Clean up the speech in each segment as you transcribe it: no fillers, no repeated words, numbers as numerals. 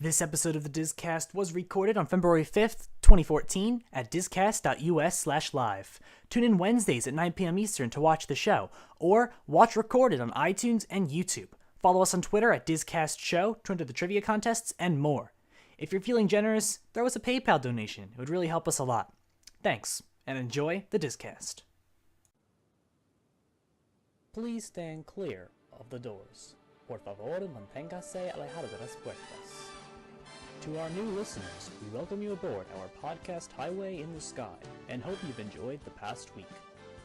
This episode of the DisCast was recorded on February 5th, 2014 at discast.us/live. Tune in Wednesdays at 9 p.m. Eastern to watch the show, or watch recorded on iTunes and YouTube. Follow us on Twitter at DisCastShow to enter the trivia contests and more. If you're feeling generous, throw us a PayPal donation. It would really help us a lot. Thanks, and enjoy the DisCast. Please stand clear of the doors. Por favor, manténgase alejado de las puertas. To our new listeners, we welcome you aboard our podcast Highway in the Sky and hope you've enjoyed the past week.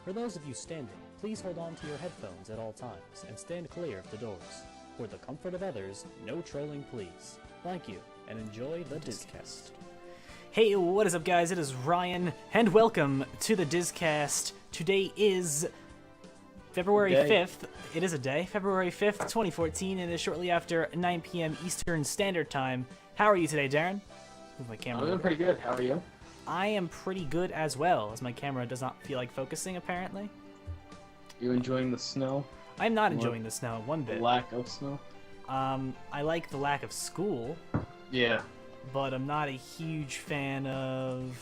For those of you standing, please hold on to your headphones at all times and stand clear of the doors. For the comfort of others, no trolling please. Thank you, and enjoy the DisCast. Hey, what is up guys? It is Ryan, and welcome to the DisCast. Today is February 5th. It is a day. February 5th, 2014, and it is shortly after 9 p.m. Eastern Standard Time. How are you today, Darren? Move my camera. I'm doing pretty good. How are you? I am pretty good as well, as my camera does not feel like focusing, apparently. You enjoying the snow? I'm not enjoying the snow one bit. The lack of snow? I like the lack of school. Yeah. But I'm not a huge fan of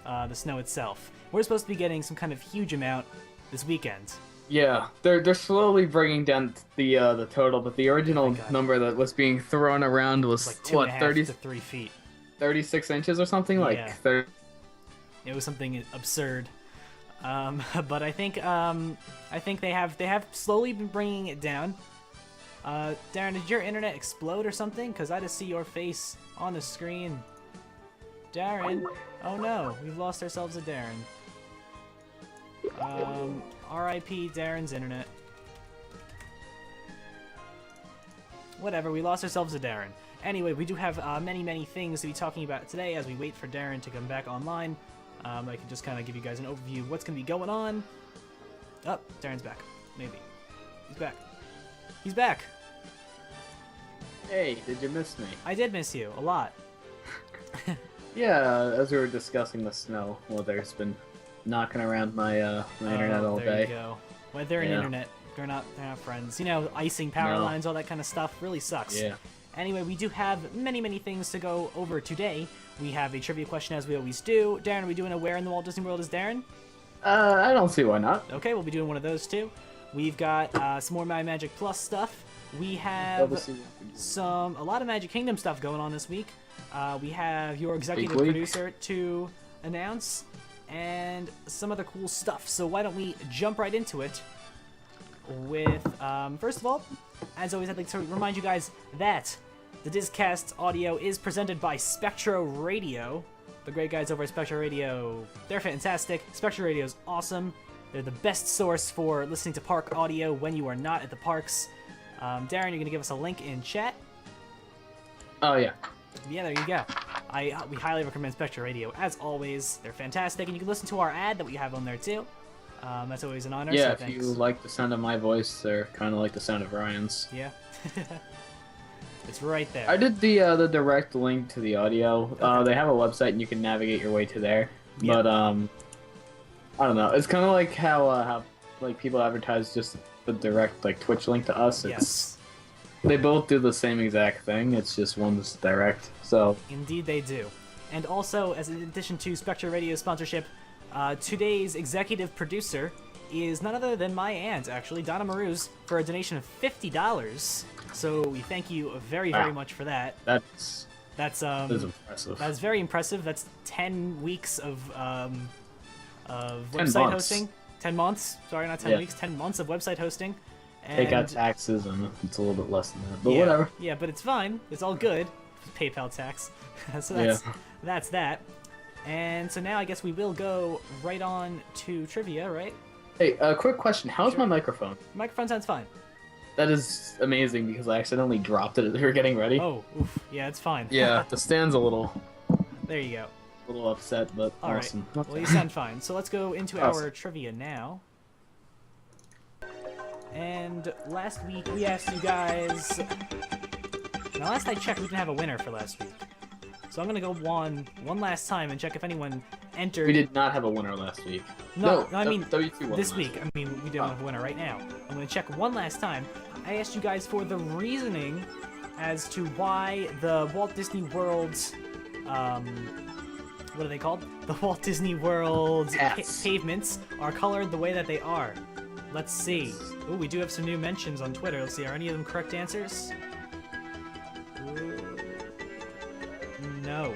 the snow itself. We're supposed to be getting some kind of huge amount this weekend. Yeah, they're slowly bringing down the total, but the original number that was being thrown around was like 30 to 3 feet, 36 inches or something, like yeah. 30. It was something absurd. But I think they have slowly been bringing it down. Darren, did your internet explode or something? Because I just see your face on the screen. Darren, oh no, we've lost ourselves a Darren. R.I.P. Darren's internet. Whatever, we lost ourselves a Darren. Anyway, we do have many things to be talking about today as we wait for Darren to come back online. I can just kind of give you guys an overview of what's going to be going on. Oh, Darren's back. Maybe. He's back. He's back! Hey, did you miss me? I did miss you, a lot. Yeah, as we were discussing the snow, well, there's been knocking around my internet all day. There you go. Weather and internet, they're not friends. You know, icing power lines, all that kind of stuff really sucks. Yeah. Anyway, we do have many things to go over today. We have a trivia question as we always do. Darren, are we doing a Where in the Walt Disney World is Darren? I don't see why not. Okay, we'll be doing one of those too. We've got some more MyMagic Plus stuff. We have a lot of Magic Kingdom stuff going on this week. We have your executive producer to announce, and some other cool stuff. So why don't we jump right into it with, first of all, as always, I'd like to remind you guys that the DisCast audio is presented by Spectro Radio. The great guys over at Spectro Radio, they're fantastic. Spectro Radio is awesome. They're the best source for listening to park audio when you are not at the parks. Darren, you're going to give us a link in chat? Oh, yeah. Yeah, there you go. We highly recommend Spectro Radio, as always. They're fantastic, and you can listen to our ad that we have on there, too. That's always an honor, yeah, so if you like the sound of my voice, they're kind of like the sound of Ryan's. Yeah. It's right there. I did the direct link to the audio. Okay. They have a website, and you can navigate your way to there. Yep. But, I don't know. It's kind of like how like people advertise just the direct like Twitch link to us. Yes. They both do the same exact thing. It's just one's direct. So indeed they do. And also, as in addition to Spectre Radio's sponsorship, today's executive producer is none other than my aunt, actually, Donna Maruz, for a donation of $50. So we thank you very much for that. That's impressive. That's very impressive. That's 10 weeks of website hosting. 10 months. Sorry, not 10 weeks. 10 months of website hosting. And take out taxes, and it's a little bit less than that. But whatever. Yeah, but it's fine. It's all good. PayPal tax. So that's that. And so now I guess we will go right on to trivia, right? Hey, quick question. How's my microphone? Microphone sounds fine. That is amazing because I accidentally dropped it as we were getting ready. Oh, oof. Yeah, it's fine. Yeah, the stand's a little... There you go. A little upset, but all awesome. Right. Well, you sound fine. So let's go into our trivia now. And last week we asked you guys... Now, last I checked, we didn't have a winner for last week. So I'm going to go one last time and check if anyone entered... We did not have a winner last week. No, I mean, W2 this week. I mean, we don't have a winner right now. I'm going to check one last time. I asked you guys for the reasoning as to why the Walt Disney World's, what are they called? The Walt Disney World's pavements are colored the way that they are. Let's see. Ooh, we do have some new mentions on Twitter. Let's see, are any of them correct answers? No.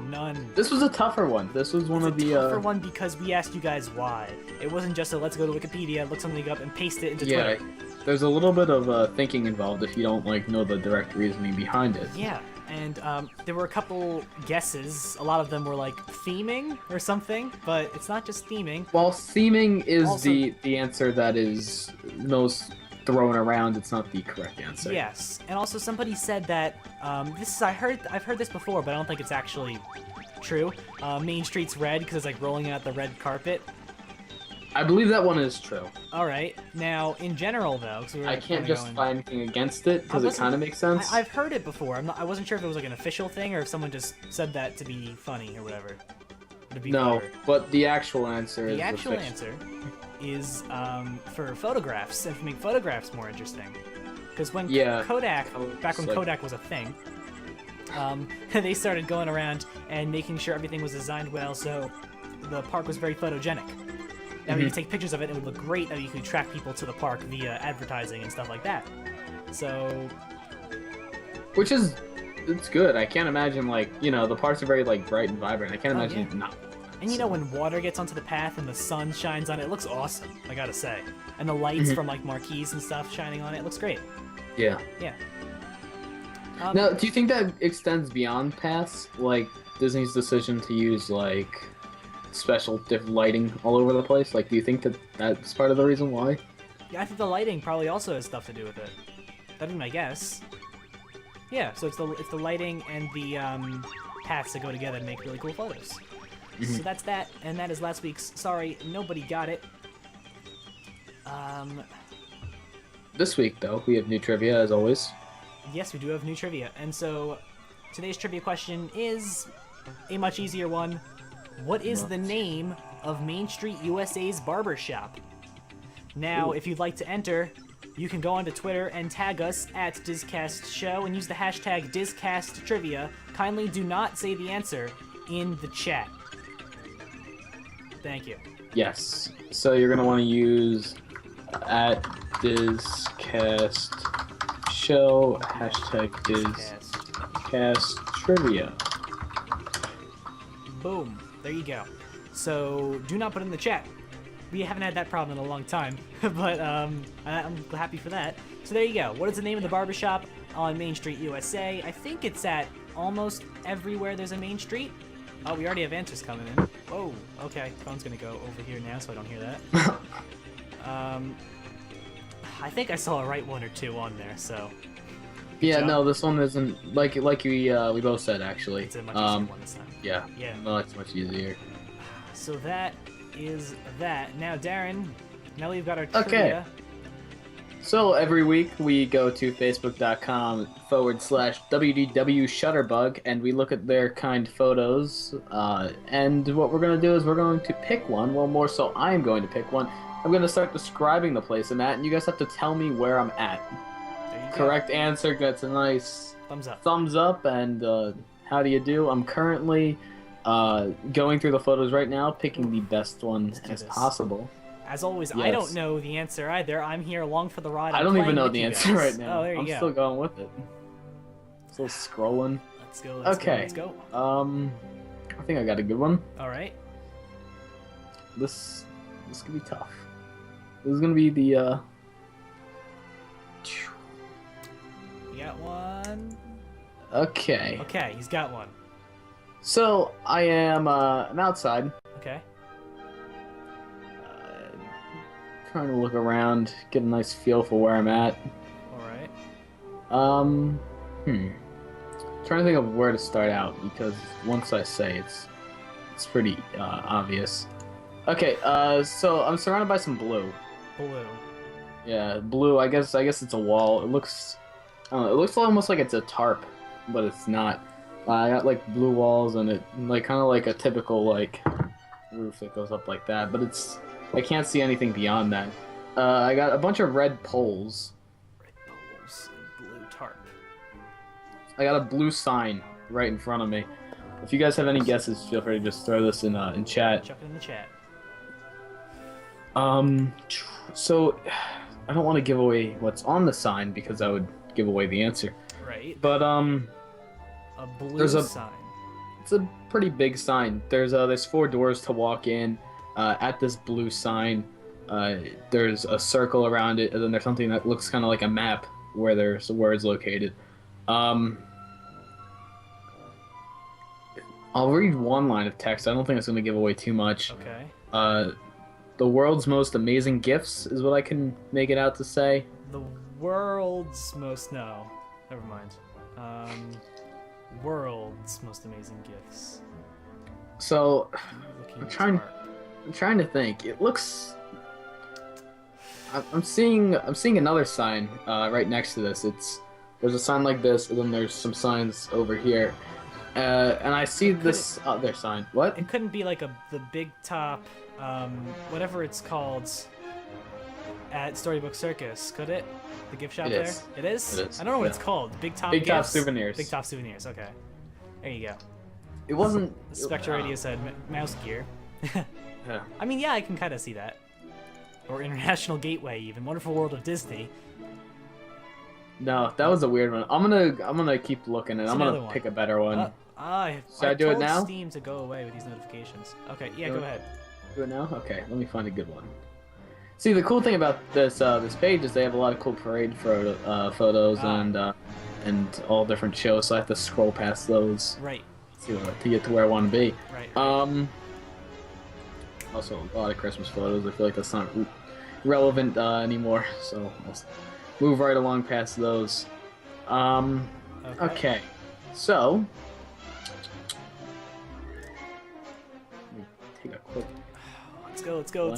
None. This was a tougher one. This was one of the tougher one because we asked you guys why. It wasn't just a let's go to Wikipedia, look something up, and paste it into Twitter. There's a little bit of thinking involved if you don't like know the direct reasoning behind it. Yeah, and there were a couple guesses. A lot of them were like theming or something, but it's not just theming. Well, theming is also, the answer that is most thrown around. It's not the correct answer. Yes, and also somebody said that I've heard this before, but I don't think it's actually true. Main Street's red because it's like rolling out the red carpet. I believe that one is true. All right. Now, in general, though, I can't justify anything against it because it kind of makes sense. I've heard it before. I wasn't sure if it was like an official thing or if someone just said that to be funny or whatever. No, but the actual answer is the actual answer is for photographs and to make photographs more interesting. Because when Kodak, back when Kodak was a thing, they started going around and making sure everything was designed well, so the park was very photogenic. Now, when you take pictures of it, it would look great, and you could track people to the park via advertising and stuff like that. So... Which is... It's good. I can't imagine, like, the parks are very, like, bright and vibrant. I can't imagine it not. And when water gets onto the path and the sun shines on it, it looks awesome, I gotta say. And the lights from, like, marquees and stuff shining on it looks great. Yeah. Yeah. Now, do you think that extends beyond paths? Like, Disney's decision to use, like... special different lighting all over the place? Like, do you think that that's part of the reason why? Yeah, I think the lighting probably also has stuff to do with it. That'd be my guess. Yeah, so it's the lighting and the paths that go together to make really cool photos. So that's that, and that is last week's Sorry, Nobody Got It. This week, though, we have new trivia, as always. Yes, we do have new trivia, and so today's trivia question is a much easier one. What is the name of Main Street USA's barber shop? Now, if you'd like to enter, you can go onto Twitter and tag us at DisCast Show and use the hashtag DisCastTrivia. Kindly do not say the answer in the chat. Thank you. Yes. So you're going to want to use at DisCast Show, hashtag DisCastTrivia. Boom. There you go. So, do not put it in the chat. We haven't had that problem in a long time, but I'm happy for that. So there you go. What is the name of the barbershop on Main Street, USA? I think it's at almost everywhere there's a Main Street. Oh, we already have answers coming in. Oh, okay. Phone's gonna go over here now, so I don't hear that. I think I saw a right one or two on there, so... Yeah, no, this one isn't like we both said actually. It's a much easier one this time. Yeah. Yeah. No, it's much easier. So that is that. Now, Darren, now we've got our trivia. So every week we go to facebook.com/WDW Shutterbug and we look at their kind photos. And what we're going to do is we're going to pick one. Well, more so I'm going to pick one. I'm going to start describing the place I'm at, and you guys have to tell me where I'm at. Correct answer gets a nice thumbs up, and how do you do? I'm currently going through the photos right now, picking the best one as possible. As always, yes. I don't know the answer either. I'm here along for the ride. I don't even know the answer right now. Oh, there you go. I'm still going with it. Still scrolling. Let's go. Let's go. I think I got a good one. All right. This could be tough. This is gonna be the. You got one? Okay. Okay, he's got one. So, I am, I'm outside. Okay. Trying to look around, get a nice feel for where I'm at. Alright. Trying to think of where to start out, because once I say it's pretty, obvious. Okay, so I'm surrounded by some blue. Blue. Yeah, blue, I guess it's a wall. It looks almost like it's a tarp, but it's not. I got like blue walls and it like kind of like a typical like roof that goes up like that, but I can't see anything beyond that. I got a bunch of red poles. Red poles and blue tarp. I got a blue sign right in front of me. If you guys have any guesses, feel free to just throw this in chat. Chuck it in the chat. So I don't want to give away what's on the sign because I would give away the answer. Right. But A blue there's a- sign. it's a pretty big sign. There's 4 doors to walk in. At this blue sign, there's a circle around it, and then there's something that looks kind of like a map where there's words located. I'll read one line of text. I don't think it's going to give away too much. Okay. The world's most amazing gifts is what I can make it out to say. The world's most... No. Never mind. World's most amazing gifts. So, Looking I'm at trying to think. It looks... I'm seeing another sign right next to this. There's a sign like this, and then there's some signs over here. And I see this other sign. What? It couldn't be like the big top, whatever it's called, at Storybook Circus, could it? The gift shop It there? is. It is? It is, I don't know what yeah. it's called. Big Top Big Top Gifts? Souvenirs. Big Top Souvenirs, okay. There you go. It wasn't... Spectre Radio said mouse gear. Yeah. I mean, yeah, I can kind of see that. Or International Gateway, even. Wonderful World of Disney. No, that was a weird one. I'm gonna keep looking, and It's I'm gonna another one. pick a better one. Should I do it told now? Steam to go away with these notifications. Okay, yeah, Do go it. ahead. Do it now? Okay, let me find a good one. See, the cool thing about this this page is they have a lot of cool parade photos and all different shows, so I have to scroll past those Right, to get to where I want to be. right. Also, a lot of Christmas photos. I feel like that's not relevant anymore, so I'll move right along past those. Okay, so let me take a quick. Let's go.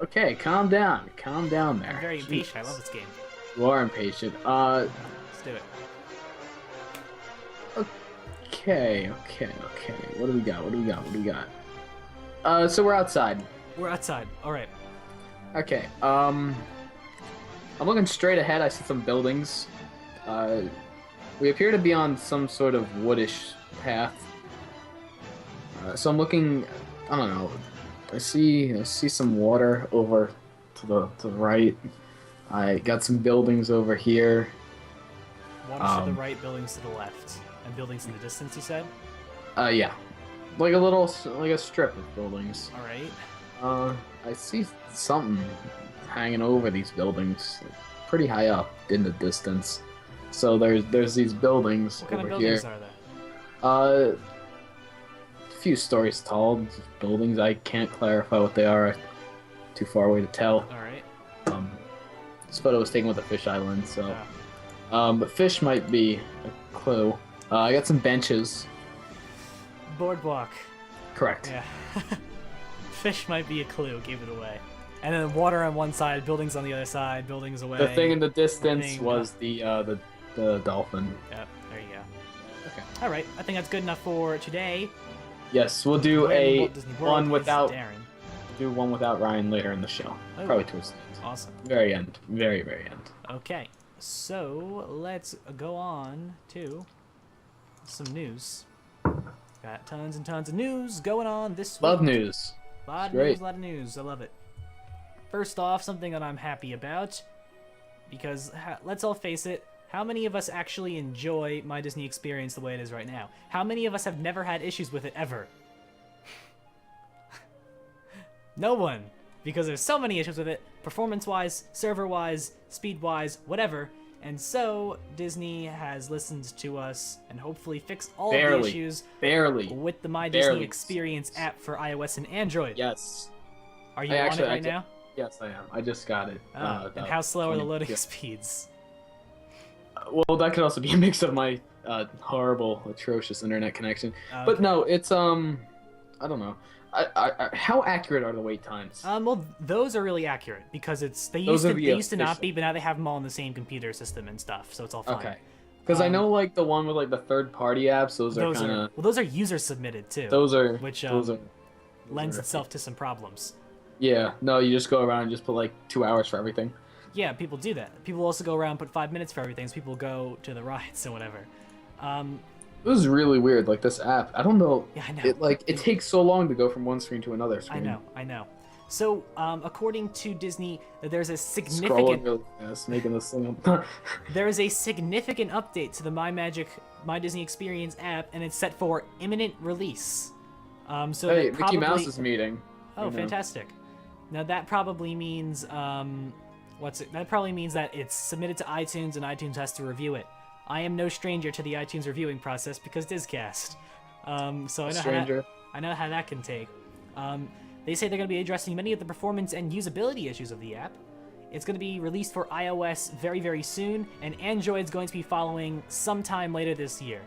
Okay, calm down there. I'm very impatient. I Jeez. love this game. You are impatient. Let's do it. Okay. What do we got? So we're outside. We're outside. All right. Okay. I'm looking straight ahead. I see some buildings. We appear to be on some sort of woodish path. So I'm looking. I don't know. I see some water over to the right. I got some buildings over here. Water to the right, buildings to the left, and buildings in the distance. You said. Yeah, like a strip of buildings. All right. I see something hanging over these buildings, pretty high up in the distance. So there's these buildings What kind over of here. buildings are there? A few stories tall buildings. I can't clarify what they are. Too far away to tell. All right. This photo was taken with a fisheye lens, so. Yeah. But fish might be a clue. I got some benches. Boardwalk. Correct. Yeah. Fish might be a clue. Gave it away. And then water on one side, buildings on the other side, buildings away. The thing in the distance thing, was the dolphin. Yep. There you go. Okay. All right. I think that's good enough for today. Yes, we'll do Where in a Walt Disney World one is without Darren. Ryan later in the show. Oh. Probably towards the end. Awesome. Very end. Very end. Okay. So let's go on to some news. Got tons and tons of news going on this week. Love news. A lot of Great. news, a lot of news. I love it. First off, something that I'm happy about, because let's all face it, how many of us actually enjoy My Disney Experience the way it is right now? How many of us have never had issues with it ever? No one, because there's so many issues with it, performance-wise, server-wise, speed-wise, whatever. And so Disney has listened to us and hopefully fixed all of the issues with the My Disney Experience app for iOS and Android. Yes. Are you on it right now? Yes, I am. I just got it. And how slow are the loading speeds? Well, that could also be a mix of my horrible, atrocious internet connection. Okay. But no, it's I don't know. How accurate are the wait times? Well, those are really accurate because they used to not be, but now they have them all in the same computer system and stuff, so it's all fine. Okay. Because I know like the one with like the third-party apps, those are kind of those are user submitted too. Which lends itself to some problems. Yeah. No, you just go around and just put like 2 hours for everything. Yeah, people do that. People also go around and put 5 minutes for everything, so people go to the rides or whatever. It was really weird. Like this app, I don't know. Yeah, I know. It takes so long to go from one screen to another screen. I know. So, according to Disney, there's a Scrolling significant really fast, making this thing up. there is a significant update to the MyMagic My Disney Experience app, and it's set for imminent release. So Hey, that probably... Mickey Mouse is meeting. Oh, fantastic! Now that probably means That probably means that it's submitted to iTunes, and iTunes has to review it. I am no stranger to the iTunes reviewing process because DisCast. So I know how that can take. They say they're going to be addressing many of the performance and usability issues of the app. It's going to be released for iOS very, very soon, and Android's going to be following sometime later this year.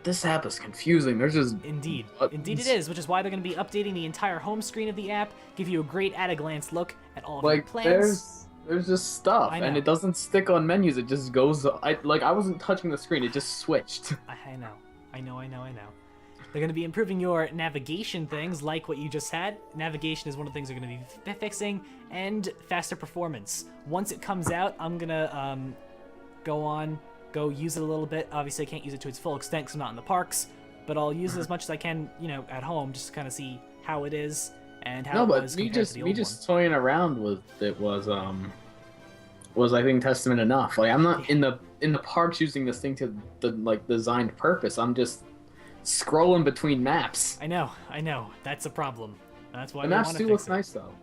This app is confusing. There's just Indeed. buttons. Indeed it is, which is why they're going to be updating the entire home screen of the app, give you a great at-a-glance look at all of your plans. There's just stuff, and it doesn't stick on menus. It just goes. I wasn't touching the screen. It just switched. I know. They're going to be improving your navigation things, like what you just had. Navigation is one of the things they're going to be fixing, and faster performance. Once it comes out, I'm going to go use it a little bit. Obviously, I can't use it to its full extent because I'm not in the parks, but I'll use it as much as I can, at home, just to kind of see how it is and how it was compared to the old one. Just toying around with it was I think testament enough. Like I'm not in the parks using this thing to the designed purpose. I'm just scrolling between maps. I know. That's a problem. That's why the maps do look nice, though.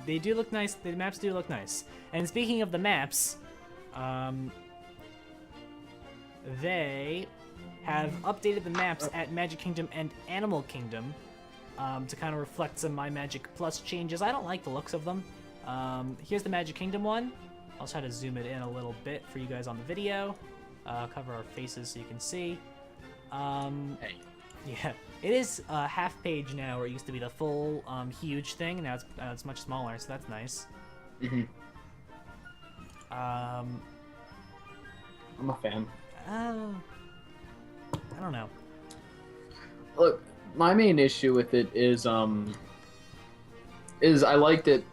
They do look nice. The maps do look nice. And speaking of the maps, they have updated the maps at Magic Kingdom and Animal Kingdom to kind of reflect some MyMagic Plus changes. I don't like the looks of them. Here's the Magic Kingdom one. I'll try to zoom it in a little bit for you guys on the video. Cover our faces so you can see. Yeah, it is half page now, where it used to be the full huge thing. Now it's much smaller, so that's nice. I'm a fan. I don't know. Look, my main issue with it is I liked it.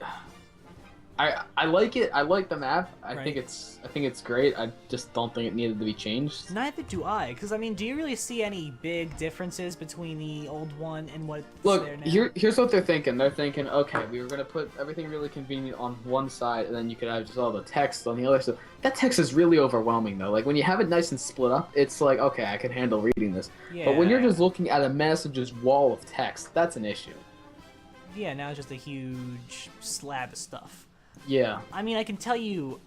I like it. I like the map. I think it's great. I just don't think it needed to be changed. Neither do I, because I mean, do you really see any big differences between the old one and what's there now? Here's what they're thinking. They're thinking, okay, we were gonna put everything really convenient on one side, and then you could have just all the text on the other side. That text is really overwhelming, though. Like when you have it nice and split up, it's like, okay, I can handle reading this. Yeah. But when you're just looking at a massive just wall of text, that's an issue. Yeah, now it's just a huge slab of stuff. Yeah. I mean, I can tell you,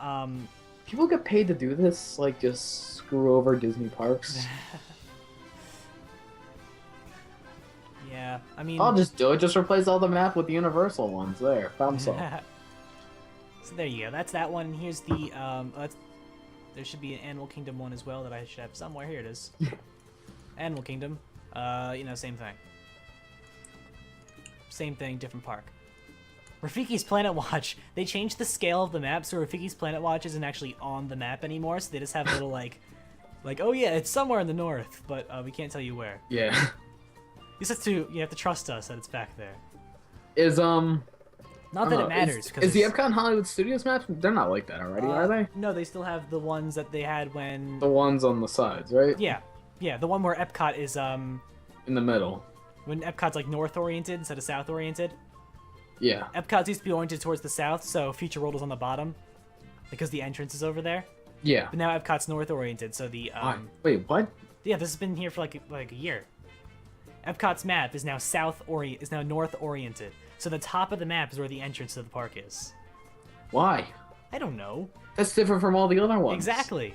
people get paid to do this, like just screw over Disney parks. Yeah, I mean... I'll just do it. Just replace all the map with the universal ones. There, found some. So there you go. That's that one. Here's the, there should be an Animal Kingdom one as well that I should have somewhere. Here it is. Animal Kingdom. Same thing. Same thing, different park. Rafiki's Planet Watch. They changed the scale of the map, so Rafiki's Planet Watch isn't actually on the map anymore, so they just have little, like, oh yeah, it's somewhere in the north, but we can't tell you where. Yeah. You have to trust us that it's back there. Not that it matters. Is the Epcot and Hollywood Studios map? They're not like that already, are they? No, they still have the ones that they had when... The ones on the sides, right? Yeah. Yeah, the one where Epcot is, in the middle. When Epcot's, like, north-oriented instead of south-oriented. Yeah. Epcot used to be oriented towards the south, so Future World was on the bottom. Because the entrance is over there. Yeah. But now Epcot's north-oriented, so the, Wait, what? Yeah, this has been here for, like a year. Epcot's map is now north-oriented. So the top of the map is where the entrance to the park is. Why? I don't know. That's different from all the other ones. Exactly.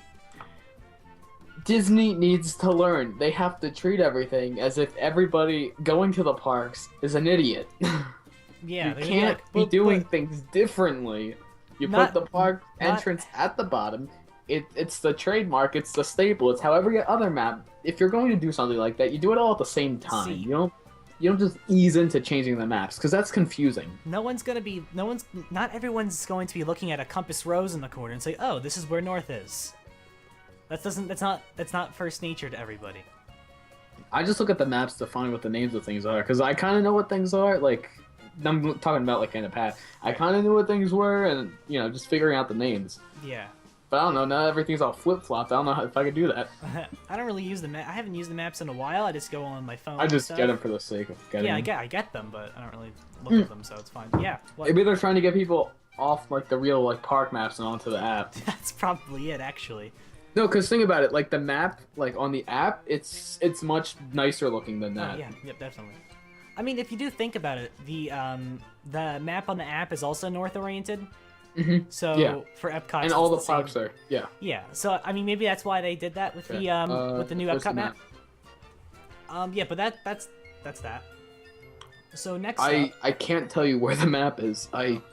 Disney needs to learn. They have to treat everything as if everybody going to the parks is an idiot. Yeah, you can't be doing things differently. You put the park entrance at the bottom. It's the trademark. It's the staple. It's how every other map. If you're going to do something like that, you do it all at the same time. See, you don't just ease into changing the maps because that's confusing. Not everyone's going to be looking at a compass rose in the corner and say, "Oh, this is where north is." That's not first nature to everybody. I just look at the maps to find what the names of things are because I kind of know what things are. Like I'm talking about like in the past. I kind of knew what things were, and just figuring out the names. Yeah. But I don't know. Now everything's all flip flopped. I don't know if I could do that. I don't really use the map. I haven't used the maps in a while. I just go on my phone. I just and get stuff. them for the sake of getting them. Yeah, I get them, but I don't really look at them, so it's fine. Yeah. What? Maybe they're trying to get people off like the real like park maps and onto the app. That's probably it, actually. No, because think about it. Like the map, like on the app, it's much nicer looking than that. Oh, yeah. Yep, definitely. I mean, if you do think about it, the map on the app is also north oriented. Mm-hmm. So Yeah. for Epcot, And all the same. parks are. Yeah. Yeah. So I mean, maybe that's why they did that with the new where's Epcot the map. Yeah, but that's that. So next I can't tell you where the map is.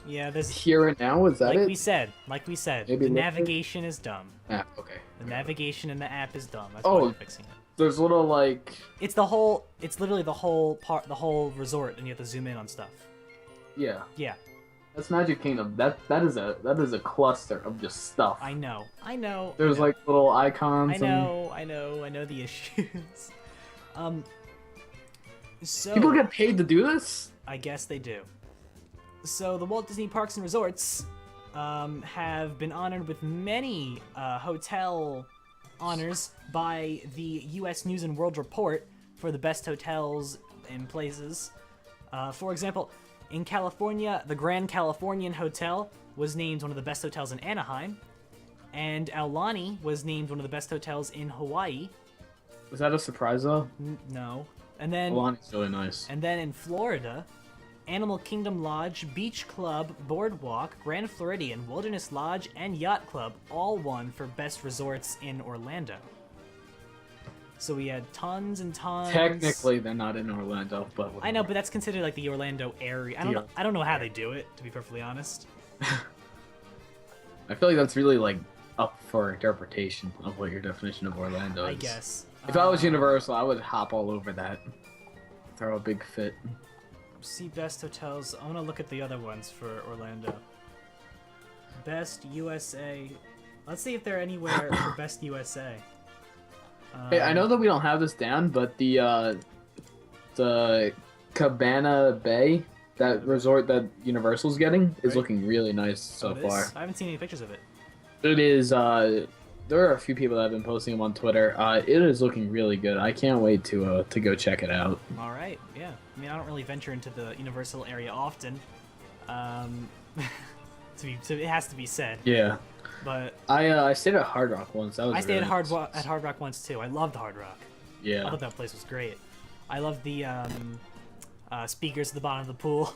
yeah, this hear it now. Is that like it? we said, Maybe the look navigation is dumb. Ah, okay. The navigation in the app is dumb. That's Oh. why we're fixing it. There's little like. It's literally the whole resort, and you have to zoom in on stuff. Yeah. Yeah, That's Magic Kingdom. That is a cluster of just stuff. I know. There's I know. like little icons. I know the issues. So People get paid to do this? I guess they do. So the Walt Disney Parks and Resorts have been honored with many hotel honors by the U.S. News and World Report for the best hotels and places. For example, in California, the Grand Californian Hotel was named one of the best hotels in Anaheim, and Aulani was named one of the best hotels in Hawaii. Was that a surprise though? No. And then Aulani's really nice. And then in Florida, Animal Kingdom Lodge, Beach Club, Boardwalk, Grand Floridian, Wilderness Lodge, and Yacht Club all won for best resorts in Orlando. So we had tons and tons. Technically, they're not in Orlando, but I know, but that's considered like the Orlando area. I don't know how they do it, to be perfectly honest. I feel like that's really like up for interpretation of what your definition of Orlando is. I guess. If I was Universal, I would hop all over that. Throw a big fit. See best hotels. I want to look at the other ones for Orlando. Best USA. Let's see if they're anywhere for best USA. Hey, I know that we don't have this down, but the Cabana Bay, that resort that Universal's getting, is Right. looking really nice so it is? far. I haven't seen any pictures of it. It is. There are a few people that have been posting them on Twitter. It is looking really good. I can't wait to go check it out. All right, yeah. I mean, I don't really venture into the Universal area often. It has to be said. Yeah. But I stayed at Hard Rock once. That was I stayed really at Hard nice. Rock once too. I loved Hard Rock. I Yeah. thought that place was great. I loved the speakers at the bottom of the pool.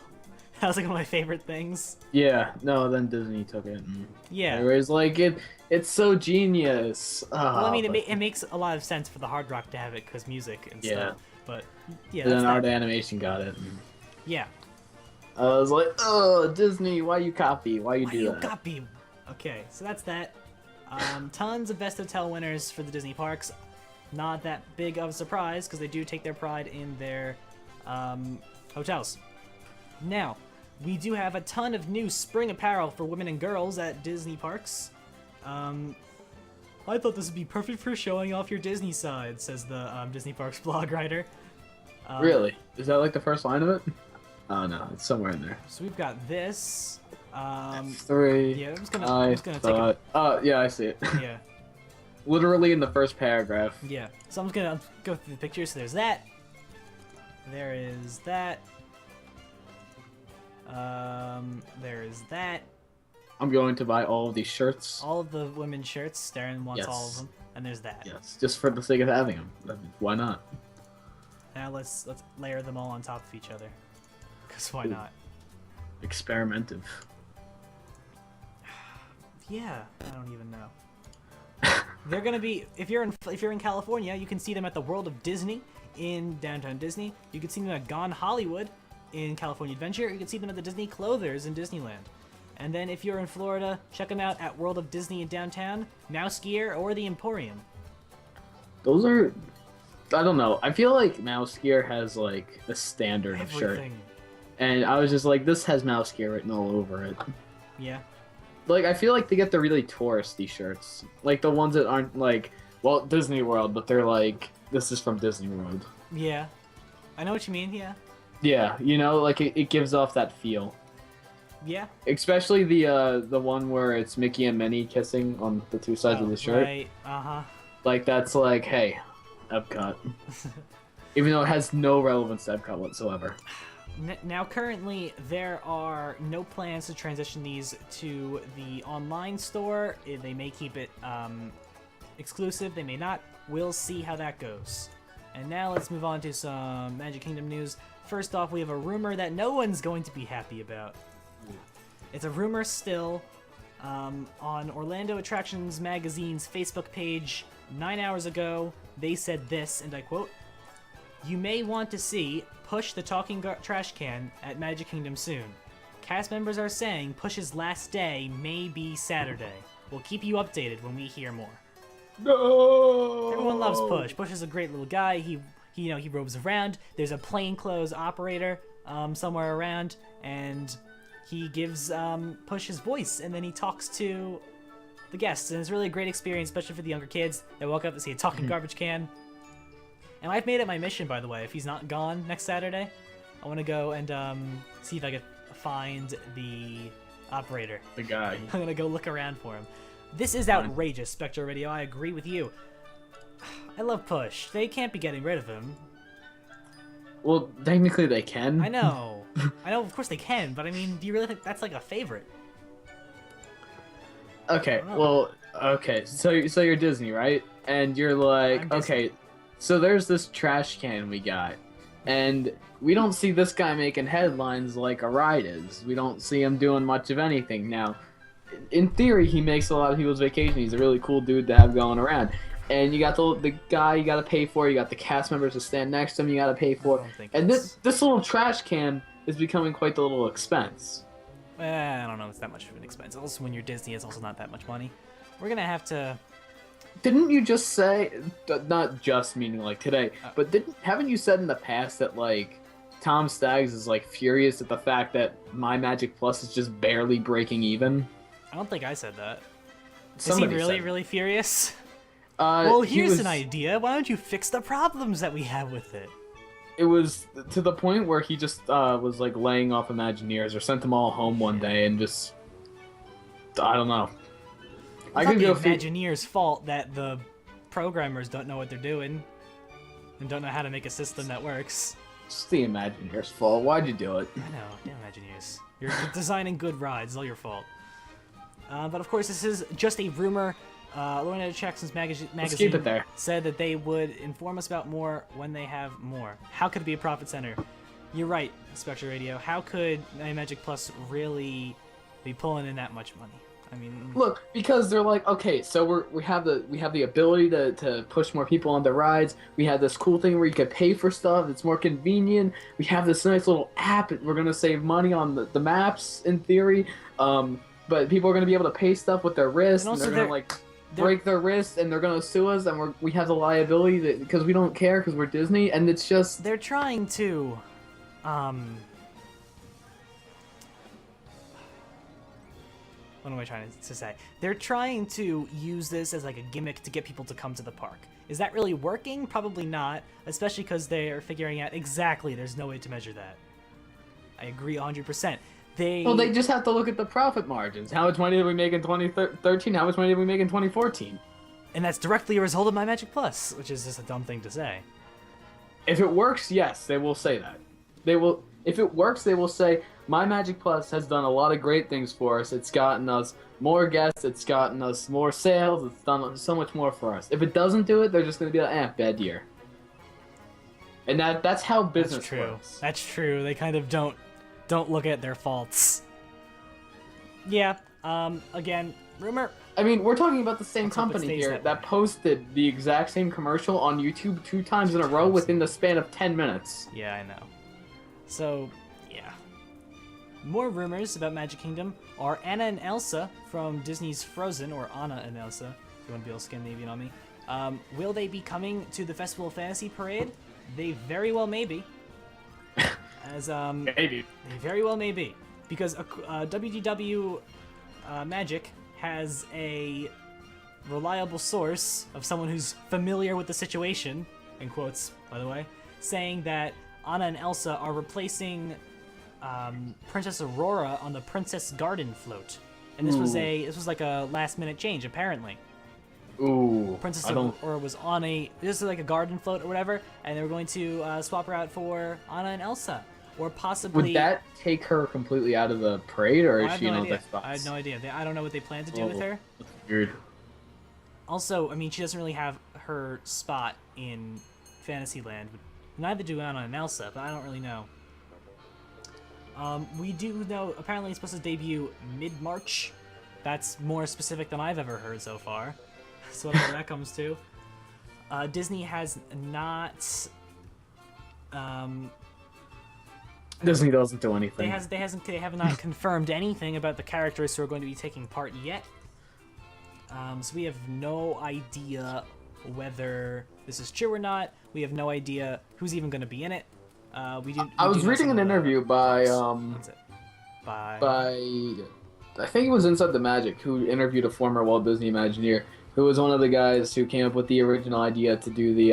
That was like one of my favorite things. Yeah. No, then Disney took it. And Yeah. everybody's like, it's so genius. Well, I mean, but- it makes a lot of sense for the Hard Rock to have it because music and Yeah. stuff. But yeah, And that's then Art that. Animation got it. And Yeah. I was like, oh, Disney, why you copy? Why you Why do you that? copy? Okay, so that's that. Tons of best hotel winners for the Disney parks. Not that big of a surprise because they do take their pride in their hotels. Now, we do have a ton of new spring apparel for women and girls at Disney parks. I thought this would be perfect for showing off your Disney side, says the Disney Parks blog writer. Really? Is that like the first line of it? Oh no, it's somewhere in there. So we've got this. 3. Yeah, I'm just gonna take thought. Oh yeah, I see it. it. Yeah. Literally in the first paragraph. Yeah, so I'm just gonna go through the pictures. So there's that. There is that. There is that. I'm going to buy all of these shirts. All of the women's shirts. Darren wants all of Yes. them. And there's that. Yes, just for the sake of having them. Why not? Now let's layer them all on top of each other. Cause why Ooh. not? Experimentative. Yeah, I don't even know. They're gonna be if you're in California, you can see them at the World of Disney in downtown Disney. You can see them at Gone Hollywood in California Adventure. You can see them at the Disney Clothers in Disneyland. And then if you're in Florida, check them out at World of Disney in downtown, Mouse Gear, or the Emporium. Those are. I don't know. I feel like Mouse Gear has like a standard of shirt, Everything. and I was just like, this has Mouse Gear written all over it. Yeah. Like, I feel like they get the really touristy shirts. Like, the ones that aren't, like, Walt Disney World, but they're like, this is from Disney World. Yeah. I know what you mean, yeah. Yeah, you know, like, it gives off that feel. Yeah. Especially the one where it's Mickey and Minnie kissing on the two sides of the shirt. Right. Like that's like, hey, Epcot. Even though it has no relevance to Epcot whatsoever. Now, currently, there are no plans to transition these to the online store. They may keep it exclusive. They may not. We'll see how that goes. And now let's move on to some Magic Kingdom news. First off, we have a rumor that no one's going to be happy about. It's a rumor still. On Orlando Attractions Magazine's Facebook page 9 hours ago, they said this, and I quote, "You may want to see Push the talking trash can at Magic Kingdom soon. Cast members are saying Push's last day may be Saturday. We'll keep you updated when we hear more." No! Everyone loves Push. Push is a great little guy. He roves around. There's a plainclothes operator somewhere around, and he gives Push his voice, and then he talks to the guests, and it's really a great experience, especially for the younger kids that walk up to see a talking garbage can. And I've made it my mission, by the way, if he's not gone next Saturday, I want to go and see if I can find the operator. The guy. I'm going to go look around for him. This is outrageous, Spectral Radio. I agree with you. I love Push. They can't be getting rid of him. Well, technically they can. I know. I know, of course they can, but I mean, do you really think that's like a favorite? Okay, well, okay, so you're Disney, right? And you're like, okay, so there's this trash can we got, and we don't see this guy making headlines like a ride is. We don't see him doing much of anything. Now, in theory, he makes a lot of people's vacation. He's a really cool dude to have going around. And you got the guy you got to pay for. You got the cast members to stand next to him. You got to pay for. And this little trash can is becoming quite the little expense. I don't know. It's that much of an expense. Also, when you're Disney, it's also not that much money. We're gonna have to. Didn't you just say, not just meaning like today, but haven't you said in the past that like Tom Staggs is like furious at the fact that MyMagic Plus is just barely breaking even? I don't think I said that. Somebody is he really furious? Well, here's an idea. Why don't you fix the problems that we have with it? It was to the point where he just was like laying off Imagineers or sent them all home one day and just, I don't know. I could go Imagineers' fault that the programmers don't know what they're doing and don't know how to make a system that works. It's the Imagineers' fault. Why'd you do it? I know, damn Imagineers. You're designing good rides. It's all your fault. But of course, this is just a rumor. Orlando Attractions magazine said that they would inform us about more when they have more. How could it be a profit center? You're right, Spectral Radio. How could MyMagic Plus really be pulling in that much money? I mean, look, because they're like, okay, so we have the ability to push more people on the rides. We have this cool thing where you can pay for stuff. It's more convenient. We have this nice little app. We're gonna save money on the maps in theory. But people are gonna be able to pay stuff with their wrists, and they're gonna like break their wrist, and they're gonna sue us, and we have the liability because we don't care because we're Disney, and it's just they're trying to, what am I trying to say? They're trying to use this as like a gimmick to get people to come to the park. Is that really working? Probably not, especially because they are figuring out exactly there's no way to measure that. I agree 100%. Well, they just have to look at the profit margins. How much money did we make in 2013? How much money did we make in 2014? And that's directly a result of MyMagic Plus, which is just a dumb thing to say. If it works, yes, they will say that. They will. If it works, they will say MyMagic Plus has done a lot of great things for us. It's gotten us more guests. It's gotten us more sales. It's done so much more for us. If it doesn't do it, they're just going to be like, bad year. And that's how business works. That's true. They kind of don't look at their faults. Yeah, again, rumor. I mean, we're talking about the same company here that posted the exact same commercial on YouTube 2 times in a row within the span of 10 minutes. Yeah, I know. So, yeah. More rumors about Magic Kingdom are Anna and Elsa from Disney's Frozen, or Anna and Elsa, if you want to be able to skin Navy on me. Will they be coming to the Festival of Fantasy Parade? They very well may be. Maybe. They very well may be. Because WDW Magic has a reliable source of someone who's familiar with the situation, in quotes, by the way, saying that Anna and Elsa are replacing Princess Aurora on the Princess Garden float, and this was like a last-minute change apparently. Ooh. Princess Aurora was on this is like a garden float or whatever, and they were going to swap her out for Anna and Elsa, or possibly. Would that take her completely out of the parade, or is she in all the spots? I have no idea. I don't know what they plan to do with her. That's weird. Also, I mean, she doesn't really have her spot in Fantasyland. Neither do Anna and Elsa, but I don't really know. We do know apparently it's supposed to debut mid-March. That's more specific than I've ever heard so far. So whatever that comes to. Disney has not. Disney doesn't do anything. They have not confirmed anything about the characters who are going to be taking part yet. So we have no idea whether this is true or not. We have no idea who's even going to be in it. I was reading an interview by I think it was Inside the Magic, who interviewed a former Walt Disney Imagineer, who was one of the guys who came up with the original idea to do the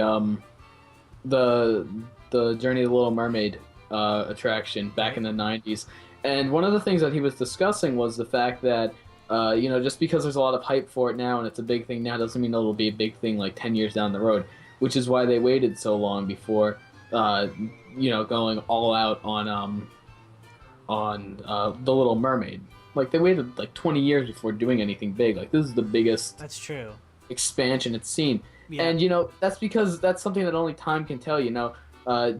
Journey of the Little Mermaid attraction back in the 90s. And one of the things that he was discussing was the fact that just because there's a lot of hype for it now and it's a big thing now doesn't mean it'll be a big thing like 10 years down the road, which is why they waited so long before going all out on The Little Mermaid. Like, they waited like 20 years before doing anything big. Like, this is the biggest That's true. expansion it's seen. Yeah. And, that's because that's something that only time can tell,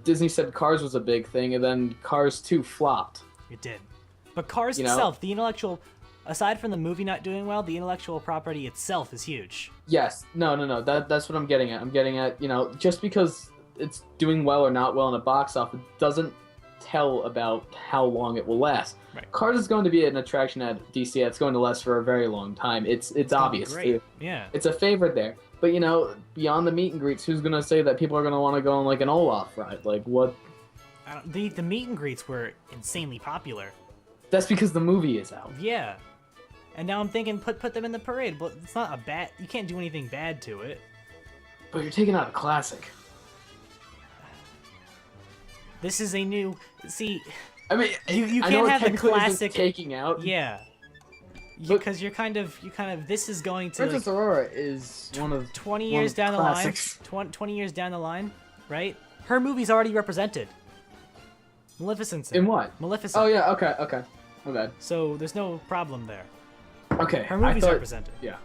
Disney said Cars was a big thing, and then Cars 2 flopped. It did. But Cars itself, the intellectual... Aside from the movie not doing well, the intellectual property itself is huge. Yes. No. That's what I'm getting at. I'm getting at, just because it's doing well or not well in a box office doesn't tell about how long it will last. Right. Cars is going to be an attraction at DC that's going to last for a very long time. It's obvious. Great. Yeah. It's a favorite there. But, beyond the meet and greets, who's going to say that people are going to want to go on, like, an Olaf ride? Like, what? The meet and greets were insanely popular. That's because the movie is out. Yeah. And now I'm thinking, put them in the parade. But it's not a bad... You can't do anything bad to it. But you're taking out a classic. This is a new... See... I mean, you can't have the classic... taking out. Yeah. Because you're kind of... This is going to... Princess Aurora is one of 20 years down the line. 20 years down the line, right? Her movie's already represented. Maleficent's in what? Maleficent. Oh, yeah, okay. My bad. So there's no problem there. Okay. Her movie's represented. Yeah.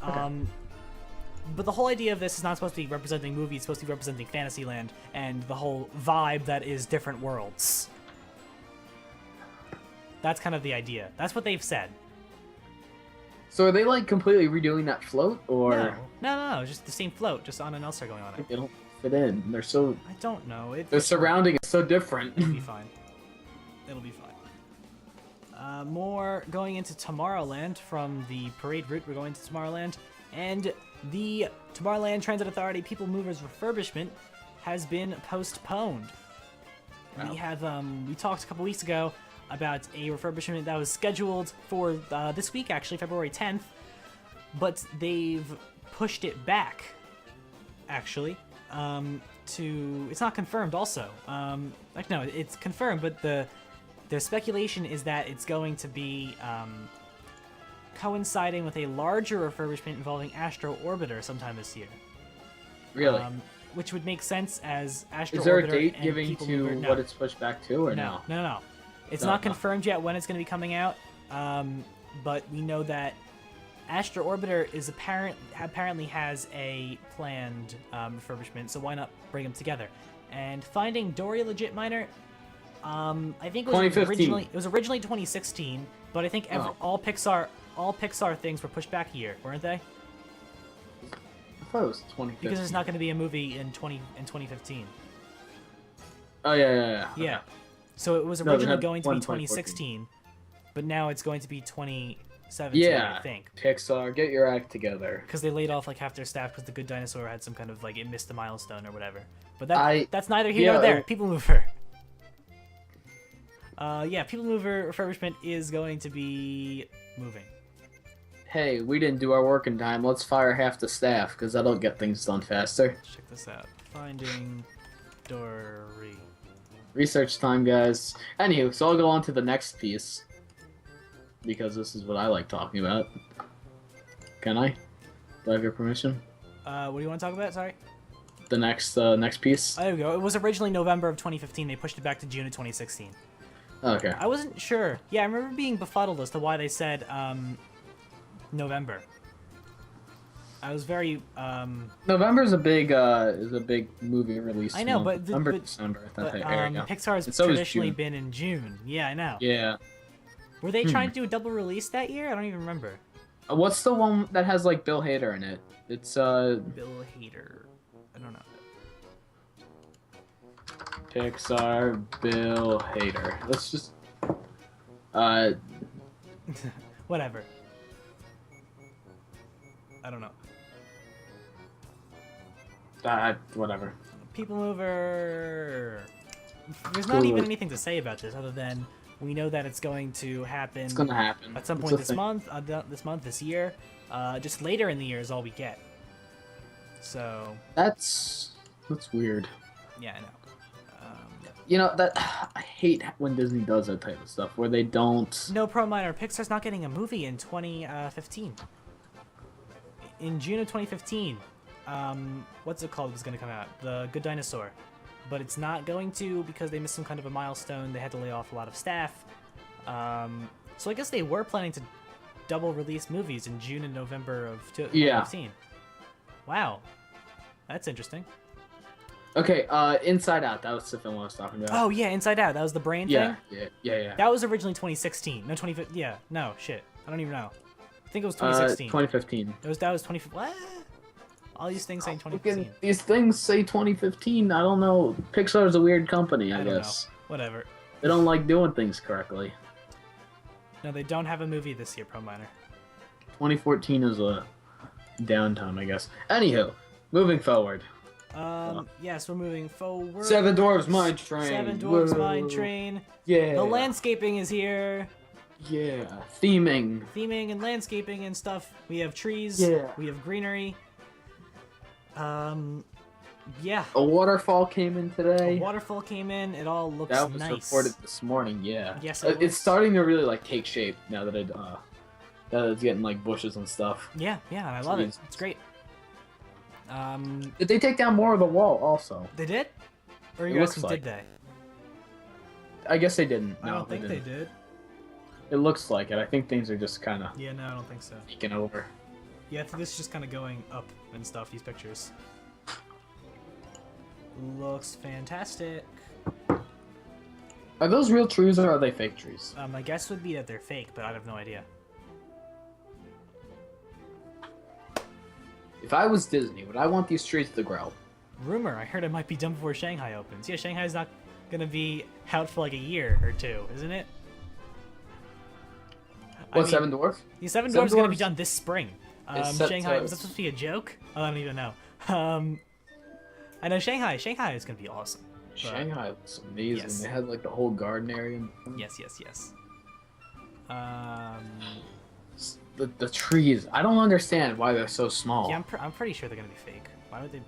But the whole idea of this is not supposed to be representing movies, it's supposed to be representing Fantasyland and the whole vibe that is different worlds. That's kind of the idea. That's what they've said. So are they, like, completely redoing that float, or...? No, just the same float, just Anna and Elsa going on it. They don't fit in. They're so... I don't know. Their surrounding is so different. It'll be fine. It'll be fine. More going into Tomorrowland from the parade route. We're going to Tomorrowland, and the Tomorrowland Transit Authority People Movers refurbishment has been postponed. Wow. We talked a couple weeks ago about a refurbishment that was scheduled for this week, actually, February 10th, but they've pushed it back, actually, it's not confirmed also. No, it's confirmed, but the speculation is that it's going to be coinciding with a larger refurbishment involving Astro Orbiter sometime this year. Really? Which would make sense as Astro Orbiter. Is there a date and giving People to Mover, no. what it's pushed back to, or no? No. It's not confirmed yet when it's going to be coming out, but we know that Astro Orbiter is apparently has a planned refurbishment, so why not bring them together? And Finding Dory Legit Minor, I think it was originally 2016, but I think all Pixar things were pushed back a year, weren't they? I thought it was 2015. Because there's not going to be a movie in 2015. Oh yeah. Yeah. So it was originally going to be 2016, but now it's going to be 2017, I think. Pixar, get your act together. Because they laid off like half their staff because The Good Dinosaur had some kind of it missed a milestone or whatever. But that's neither here nor there. People Mover. People Mover refurbishment is going to be moving. Hey, we didn't do our work in time. Let's fire half the staff because that'll get things done faster. Let's check this out. Finding Dory. Research time, guys. Anywho, so I'll go on to the next piece because this is what I like talking about. Can I? Do I have your permission? What do you want to talk about? Sorry. The next piece. Oh, there we go. It was originally November of 2015. They pushed it back to June of 2016. Okay. I wasn't sure. Yeah, I remember being befuddled as to why they said November. I was very November is a big movie release. I know, month. but December. Pixar has so traditionally been in June. Yeah, I know. Yeah. Were they trying to do a double release that year? I don't even remember. What's the one that has like Bill Hader in it? It's Bill Hader. I don't know. Pixar Bill Hader. Let's just Whatever. I don't know. Whatever. People Mover. There's not even anything to say about this other than we know that it's going to happen. It's gonna happen at some point this month. This year. Just later in the year is all we get. So. That's weird. Yeah, I know. You know that I hate when Disney does that type of stuff where they don't. No, Pro Minor. Pixar's not getting a movie in 2015. In June of 2015, what's it called? Was going to come out, The Good Dinosaur, but it's not going to because they missed some kind of a milestone. They had to lay off a lot of staff. So I guess they were planning to double release movies in June and November of 2015. Yeah. Wow, that's interesting. Okay, Inside Out. That was the film I was talking about. Oh yeah, Inside Out. That was the brain thing. Yeah. That was originally 2016. No, 2015. Yeah, no shit. I don't even know. I think it was 2016. 2015. That was 20. What? All these things saying 2015. These things say 2015. I don't know. Pixar's a weird company, I guess. Know. Whatever. They don't like doing things correctly. No, they don't have a movie this year, Pro Minor. 2014 is a downtime, I guess. Anywho, moving forward. Yes, we're moving forward. Seven Dwarfs Mine Train. Seven Dwarfs Mine Train. Yeah. The landscaping is here. Yeah. Theming and landscaping and stuff. We have trees. Yeah. We have greenery. Yeah. A waterfall came in today. A waterfall came in. It all looks nice. That was reported this morning. Yeah. Yes, it's starting to really like take shape now that that it's getting like bushes and stuff. Yeah, I love it. It's great. Did they take down more of the wall also? They did? Or you asking, did they? I guess they didn't. No, I don't think they did. It looks like it. I think things are just kind of... Yeah, no, I don't think so. Sneaking over. Yeah, I think this is just kind of going up and stuff, these pictures. Looks fantastic. Are those real trees or are they fake trees? My guess would be that they're fake, but I have no idea. If I was Disney, would I want these trees to grow? Rumor, I heard it might be done before Shanghai opens. Yeah, Shanghai's not gonna be out for like a year or two, isn't it? What, Seven Dwarfs? The Seven Dwarfs is gonna be done this spring. Shanghai, was that supposed to be a joke? I don't even know. I know Shanghai is gonna be awesome. Shanghai looks amazing. Yes. They had like the whole garden area. Yes. The trees. I don't understand why they're so small. Yeah, I'm pretty sure they're gonna be fake. Why would they?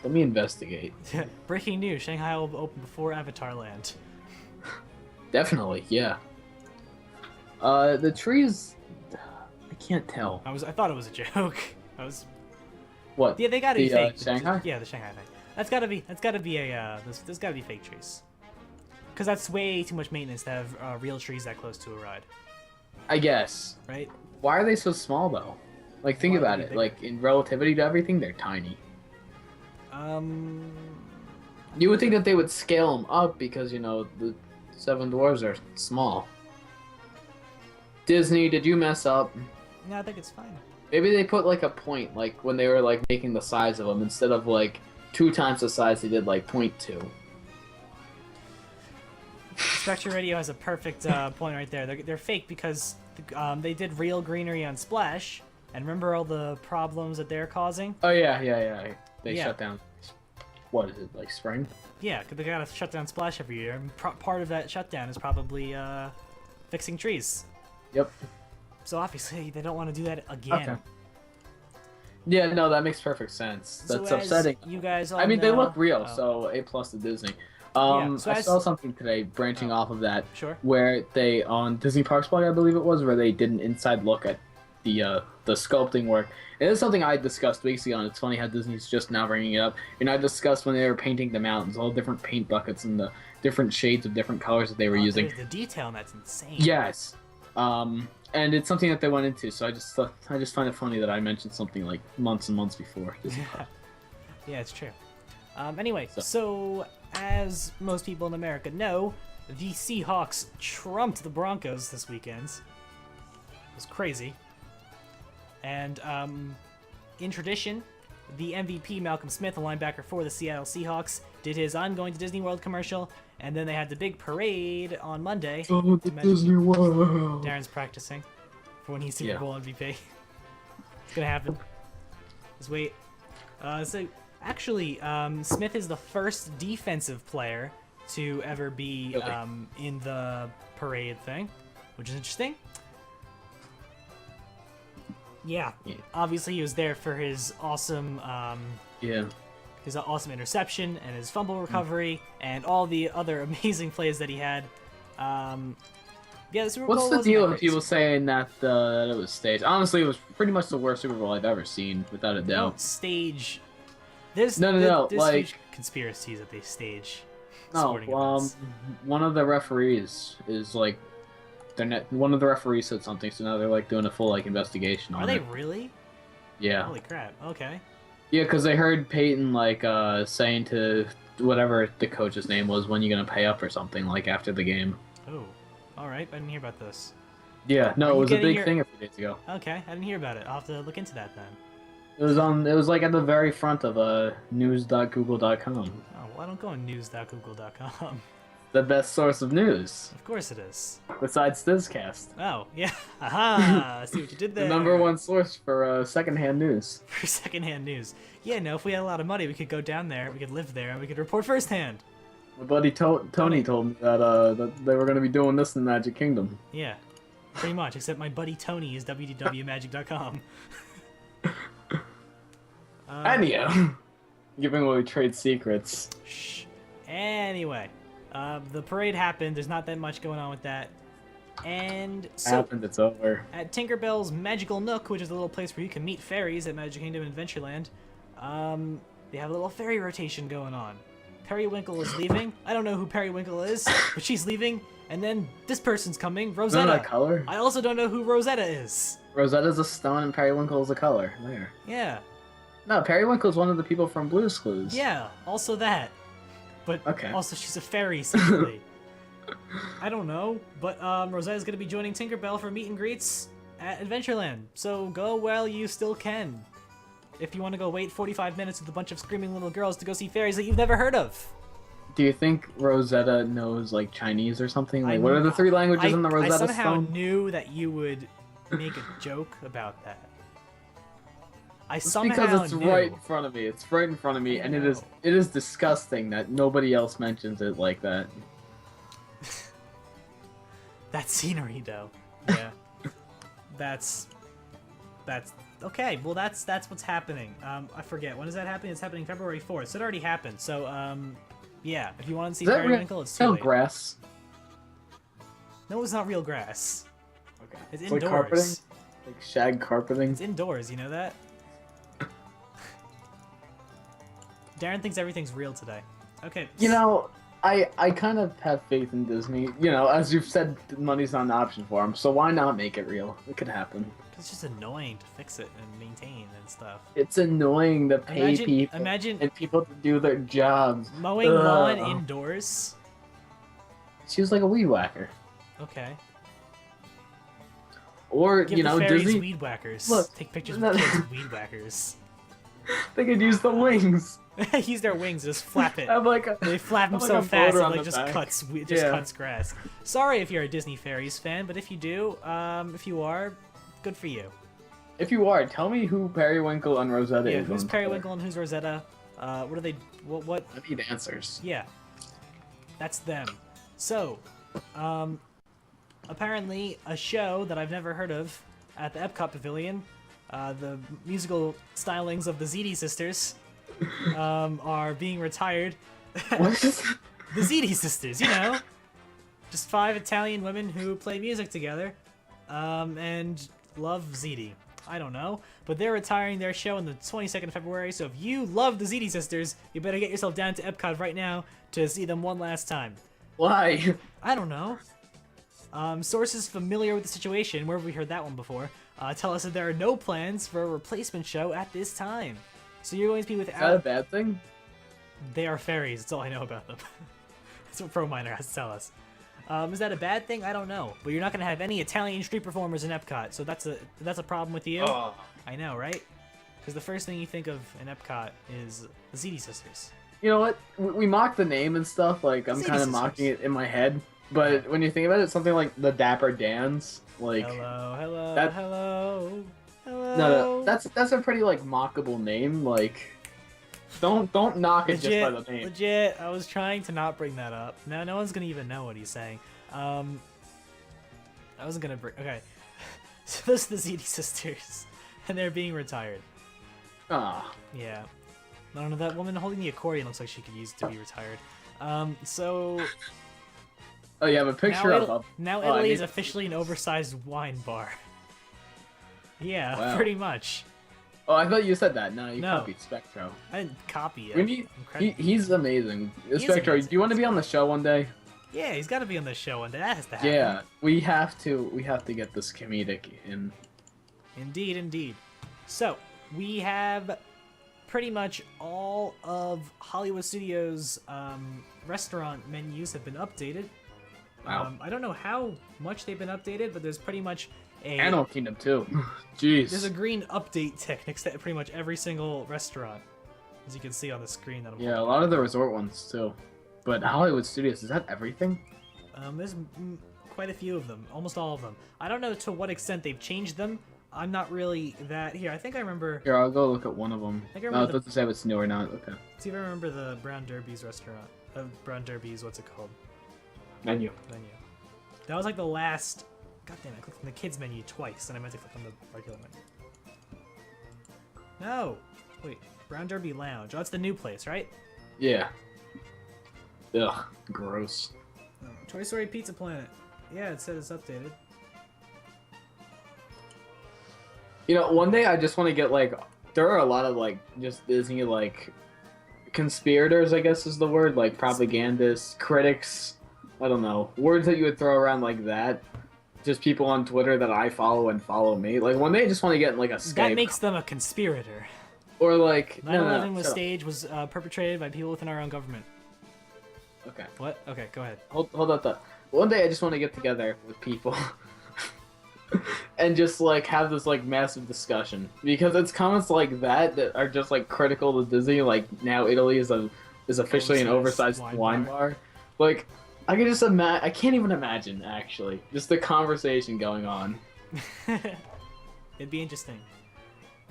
Let me investigate. Breaking news: Shanghai will open before Avatar Land. Definitely, yeah. The trees. I can't tell. I thought it was a joke. What? Yeah, they gotta be fake. Shanghai? Yeah, the Shanghai thing. That's gotta be a. There's gotta be fake trees. Because that's way too much maintenance to have real trees that close to a ride. I guess. Right? Why are they so small though? Like, think about it. Like, in relativity to everything, they're tiny. You would think that they would scale them up because, you know, the Seven Dwarfs are small. Disney, did you mess up? No, I think it's fine. Maybe they put like a point, like when they were like making the size of them, instead of like 2 times the size, they did like 0.2. Spectre Radio has a perfect point right there. They're fake because they did real greenery on Splash, and remember all the problems that they're causing? Oh yeah. They shut down. What is it, like spring? Yeah, because they gotta shut down Splash every year. And part of that shutdown is probably fixing trees. Yep. So obviously they don't want to do that again. Okay. Yeah, no, that makes perfect sense. That's so upsetting. You guys all I mean, know, they look real, so A+ to Disney. So I saw something today branching off of that, Sure. where they on Disney Parks blog, I believe it was, where they did an inside look at the sculpting work. It is something I discussed weeks ago, and it's funny how Disney's just now bringing it up. And I discussed when they were painting the mountains, all different paint buckets and the different shades of different colors that they were using. The detail, and that's insane. Yes. And it's something that they went into, so I just find it funny that I mentioned something like months and months before. Yeah, it's true. Anyway, so as most people in America know, the Seahawks trumped the Broncos this weekend. It was crazy. And in tradition, the MVP, Malcolm Smith, a linebacker for the Seattle Seahawks, did his I'm going to Disney World commercial, and then they had the big parade on Monday. Oh, the Disney World! Darren's practicing for when he's Super Bowl MVP. It's gonna happen. Just wait. So, actually, Smith is the first defensive player to ever be in the parade thing, which is interesting. Yeah, obviously he was there for his awesome his awesome interception and his fumble recovery and all the other amazing plays that he had. Yeah, the Super Bowl What's the wasn't deal that with great. people saying that it was staged? Honestly, it was pretty much the worst Super Bowl I've ever seen, without a They doubt. don't stage. There's No, there's like- huge conspiracies that they stage. No, sporting events. one of the referees is like, one of the referees said something, so now they're like doing a full like investigation on Are they it. really? Yeah. Holy crap! Okay. Yeah, because they heard Peyton like saying to whatever the coach's name was, "When you gonna pay up?" or something like after the game. Oh, all right. I didn't hear about this. Yeah, Are no, it you was a getting big your- thing a few days ago. Okay, I didn't hear about it. I'll have to look into that then. It was like at the very front of news.google.com. Oh, well, I don't go on news.google.com. The best source of news, Of course it is. besides DisCast. Oh, yeah. Aha! I see what you did there. The number one source for secondhand news. For secondhand news. Yeah, no, if we had a lot of money, we could go down there, we could live there, and we could report firsthand. My buddy Tony told me that they were going to be doing this in Magic Kingdom. Yeah, pretty much, except my buddy Tony is www.magic.com. Anyhow, giving away trade secrets. Shh. Anyway, the parade happened. There's not that much going on with that. And so, Happened, it's over. at Tinkerbell's Magical Nook, which is a little place where you can meet fairies at Magic Kingdom and Adventureland, they have a little fairy rotation going on. Periwinkle is leaving. I don't know who Periwinkle is, but she's leaving. And then this person's coming, Isn't Rosetta. that a color? I also don't know who Rosetta is. Rosetta's a stone and Periwinkle's a color. There. Yeah, No, Periwinkle's one of the people from Blue's Clues. yeah, also that. But Okay. also she's a fairy secretly. I don't know, but Rosetta's gonna be joining Tinkerbell for meet and greets at Adventureland. So go while you still can. If you want to go wait 45 minutes with a bunch of screaming little girls to go see fairies that you've never heard of. Do you think Rosetta knows like Chinese or something? Like, I what are the three languages in the I Rosetta somehow Stone? knew that you would make a joke about that. I It's somehow because it's knew. right in front of me. It's right in front of me, I and it know. is disgusting that nobody else mentions it like that. That scenery, though. Yeah. that's okay. Well, that's what's happening. I forget when is that happening. It's happening February 4th. So it already happened. So yeah. If you want to see Is that Periwinkle, it's too real late. grass? No, it's not real grass. Okay. It's like indoors. carpeting, like shag carpeting. It's indoors. You know that. Darren thinks everything's real today. Okay. You know, I kind of have faith in Disney. You know, as you've said, money's not an option for them, so why not make it real? It could happen. It's just annoying to fix it and maintain and stuff. It's annoying to pay people Imagine and people to do their jobs. mowing Ugh. lawn indoors. She was like a weed whacker. Okay. Or, Give you the know, fairies Disney, weed whackers. Look, Take pictures no- with kids with weed whackers. they could use the wings. Use their wings, just flap it. Have like a, They flap them have so like a fast motor it on like the just back. cuts Yeah. cuts grass. Sorry if you're a Disney Fairies fan, but if you do, if you are, good for you. If you are, tell me who Periwinkle and Rosetta Yeah, is. who's on Periwinkle and who's Rosetta? What are they? What? Twitter. I need answers. Yeah, that's them. So, apparently a show that I've never heard of at the Epcot Pavilion, the musical stylings of the ZD Sisters, are being retired. What is The Ziti sisters, you know. Just 5 Italian women who play music together, and love Ziti. I don't know, but they're retiring their show on the 22nd of February, so if you love the Ziti sisters, you better get yourself down to Epcot right now to see them one last time. Why? I don't know. Sources familiar with the situation, where have we heard that one before, tell us that there are no plans for a replacement show at this time. So you're going to be without... Is that a bad thing? They are fairies, that's all I know about them. That's what Pro Miner has to tell us. Is that a bad thing? I don't know. But you're not going to have any Italian street performers in Epcot, so that's a problem with you? Oh. I know, right? Because the first thing you think of in Epcot is the Ziti sisters. You know what? We mock the name and stuff, like, I'm kind of mocking it in my head. But when you think about it, something like the Dapper Dans, like... Hello, hello, that... hello, hello. No, that's a pretty, like, mockable name, like... Don't knock it just by the name. Legit, I was trying to not bring that up. No one's gonna even know what he's saying. I wasn't gonna bring... Okay. So those are the Ziti sisters. And they're being retired. Ah. Yeah. I don't know, that woman holding the accordion looks like she could use it to be retired. So... Oh, you have a picture of... Now Italy is officially an oversized wine bar. Yeah, wow. Pretty much. Oh, I thought you said that. No, you copied Spectro. I didn't copy it. We need... He's amazing. Spectro, do you want to be on the show one day? Yeah, he's got to be on the show one day. That has to happen. Yeah, we have to get this comedic in. Indeed, indeed. So, we have pretty much all of Hollywood Studios' restaurant menus have been updated. Wow. I don't know how much they've been updated, but there's pretty much a... Animal Kingdom, too. Jeez. There's a green update tick next to pretty much every single restaurant, as you can see on the screen. Yeah, a lot of the resort ones, too. But Hollywood Studios, is that everything? There's quite a few of them, almost all of them. I don't know to what extent they've changed them. I'm not really that... Here, I think I remember... Here, I'll go look at one of them. I think I remember it doesn't say if it's new or not. Okay. See if I remember the Brown Derby's restaurant. Brown Derby's, what's it called? Menu. That was like the last... God damn it, I clicked on the kids menu twice, and I meant to click on the regular menu. No! Wait, Brown Derby Lounge. Oh, that's the new place, right? Yeah. Ugh, gross. Oh, Toy Story Pizza Planet. Yeah, it said it's updated. You know, one day I just want to get, like... There are a lot of, like, just Disney, like... conspirators, I guess is the word. Like, propagandists, critics... I don't know. Words that you would throw around like that. Just people on Twitter that I follow and follow me. Like, one day I just want to get, like, a Skype. That makes them a conspirator. Or, like... 9/11 was perpetrated by people within our own government. Okay. What? Okay, go ahead. Hold up. One day I just want to get together with people. And just, like, have this, like, massive discussion. Because it's comments like that are just, like, critical to Disney. Like, now Italy is officially an oversized wine bar. Like... I can just I can't even imagine, actually. Just the conversation going on. It'd be interesting.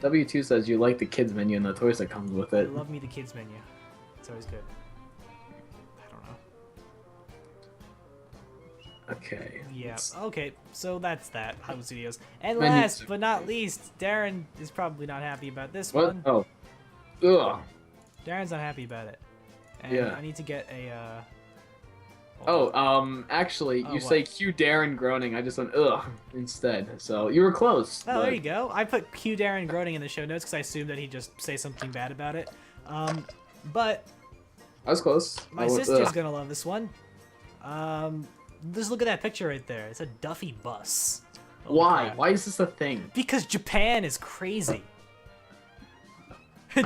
W2 says you like the kids menu and the toys that comes with it. I love me the kids menu. It's always good. I don't know. Okay. Yeah, okay, so that's that. Hollywood Studios. And last but not least, Darren is probably not happy about this one. Oh. Ugh. Darren's not happy about it. And yeah. I need to get a, actually, you say cue Darren groaning. I just went ugh instead. So you were close. Oh, there you go. I put cue Darren groaning in the show notes because I assumed that he'd just say something bad about it. But I was close. My sister's gonna love this one. Just look at that picture right there. It's a Duffy bus. Why? Why is this a thing? Because Japan is crazy.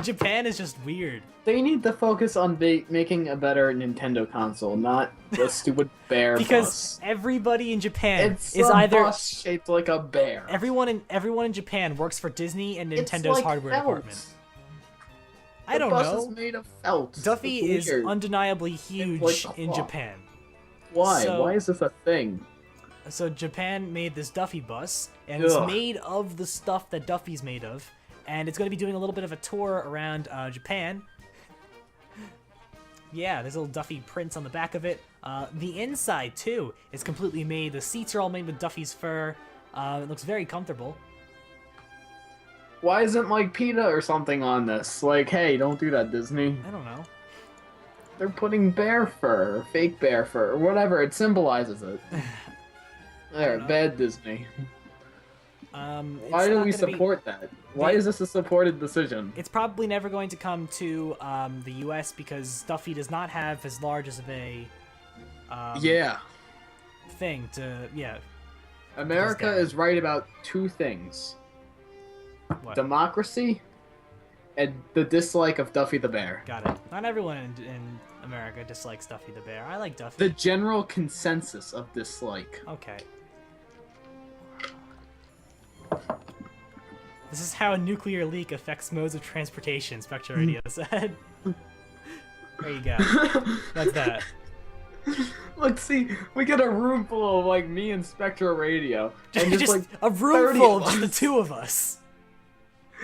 Japan is just weird. They need to focus on making a better Nintendo console, not the stupid bear because bus. Everybody in Japan it's is a either bus shaped like a bear. Everyone in Japan works for Disney and Nintendo's like hardware felt. department. I don't know. The know. bus is made of felt. Duffy is undeniably huge like in Japan. Why? Why is this a thing? So Japan made this Duffy bus, and it's made of the stuff that Duffy's made of. And it's going to be doing a little bit of a tour around Japan. Yeah, there's little Duffy prints on the back of it. The inside, too, is completely made. The seats are all made with Duffy's fur. It looks very comfortable. Why isn't, like, PETA or something on this? Like, hey, don't do that, Disney. I don't know. they're putting bear fur, or fake bear fur, or whatever. It symbolizes it. There, bad Disney. Why do we support that? Why is this a supported decision? It's probably never going to come to the U.S. because Duffy does not have as large as of a thing to America is right about two things: What? democracy and the dislike of Duffy the Bear. Got it. Not everyone in America dislikes Duffy the Bear. I like Duffy. The general consensus of dislike. Okay. This is how a nuclear leak affects modes of transportation, Spectral Radio said. There you go. That's that. Look, see, we get a room full of, like, me and Spectral Radio. And just like, a room full of just the two of us.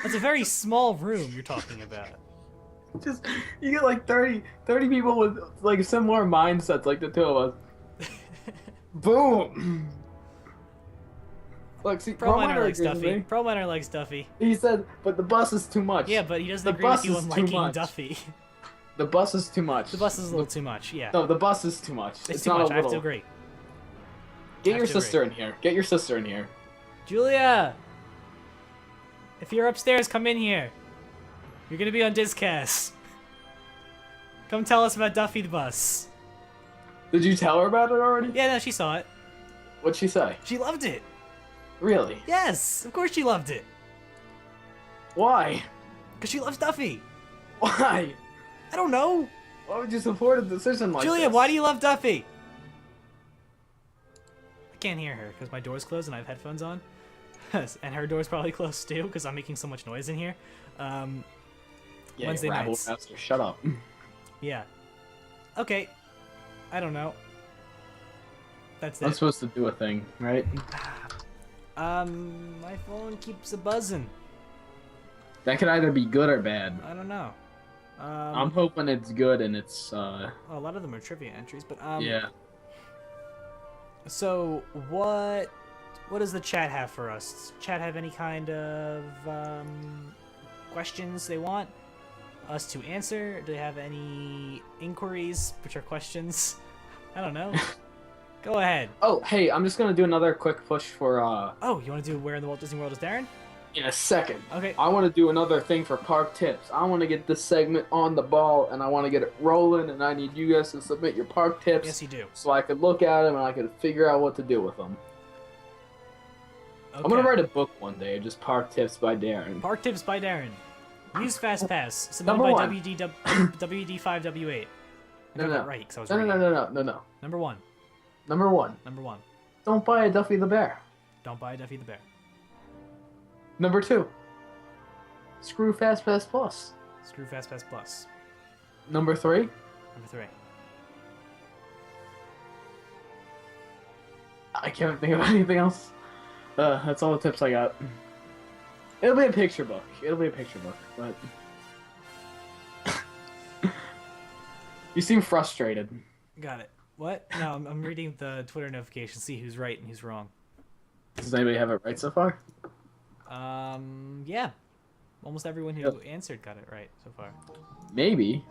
That's a very small room you're talking about. Just, you get, like, 30 people with, like, similar mindsets, like the two of us. Boom! Look, see, Pro Miner likes Duffy. Pro Miner likes Duffy. He said, but the bus is too much. Yeah, but he doesn't agree with you on liking Duffy. The bus is too much. The bus is a little too much, yeah. No, the bus is too much. It's too much, I have to agree. Get your sister in here. Get your sister in here. Julia! If you're upstairs, come in here. You're gonna be on DisCast. Come tell us about Duffy the bus. Did you tell her about it already? Yeah, no, she saw it. What'd she say? She loved it. Really? Yes, of course she loved it. Why? Because she loves Duffy. Why? I don't know. Why would you support a decision like Julia, this? why do you love Duffy? I can't hear her because my door's closed and I have headphones on. And her door's probably closed too because I'm making so much noise in here. Yeah, Wednesday nights. Shut up. Yeah. Okay. I don't know. That's it. I'm supposed to do a thing, right? My phone keeps a buzzing. That could either be good or bad. I don't know. I'm hoping it's good and it's well, a lot of them are trivia entries, but yeah. So what does the chat have for us? Does the chat have any kind of questions they want us to answer? Do they have any inquiries, which are questions? I don't know. Go ahead. Oh, hey, I'm just gonna do another quick push for Oh, you want to do Where in the Walt Disney World is Darren? in a second. Okay. I want to do another thing for park tips. I want to get this segment on the ball, and I want to get it rolling, and I need you guys to submit your park tips. Yes, you do. So I could look at them and I could figure out what to do with them. Okay. I'm gonna write a book one day, just Park Tips by Darren. Park Tips by Darren. Use FastPass. Submitted Number by one. WD5W8. I got that right, because I was No. Number one. Number one. Number one. Don't buy a Duffy the Bear. Don't buy Duffy the Bear. Number two. Screw FastPass Plus. Screw FastPass Plus. Number three. Number three. I can't think of anything else. That's all the tips I got. It'll be a picture book. But you seem frustrated. Got it. What? No, I'm reading the Twitter notification, see who's right and who's wrong. Does anybody have it right so far? Yeah. Almost everyone who answered got it right so far. Maybe.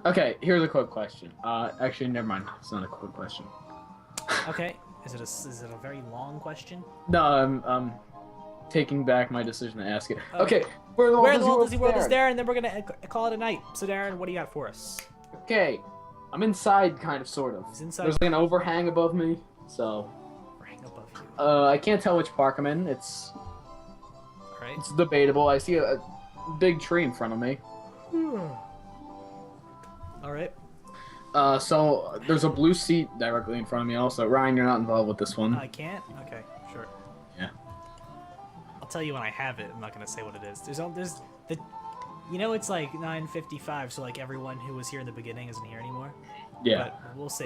Okay, here's a quick question. Actually, never mind. It's not a quick question. Okay. Is it a very long question? No, I'm taking back my decision to ask it. Okay, Where in the Walt Disney World is Darren? Then we're gonna call it a night. So Darren, what do you got for us? Okay, I'm inside, kind of, sort of. He's inside. There's like an overhang above me, so. Overhang above you. I can't tell which park I'm in. It's Right. It's debatable. I see a big tree in front of me. All right. So there's a blue seat directly in front of me. Also, Ryan, you're not involved with this one. I can't. Okay, sure. Yeah. I'll tell you when I have it. I'm not gonna say what it is. There's the, you know, it's like 9:55, so like everyone who was here in the beginning isn't here anymore. Yeah. But we'll see.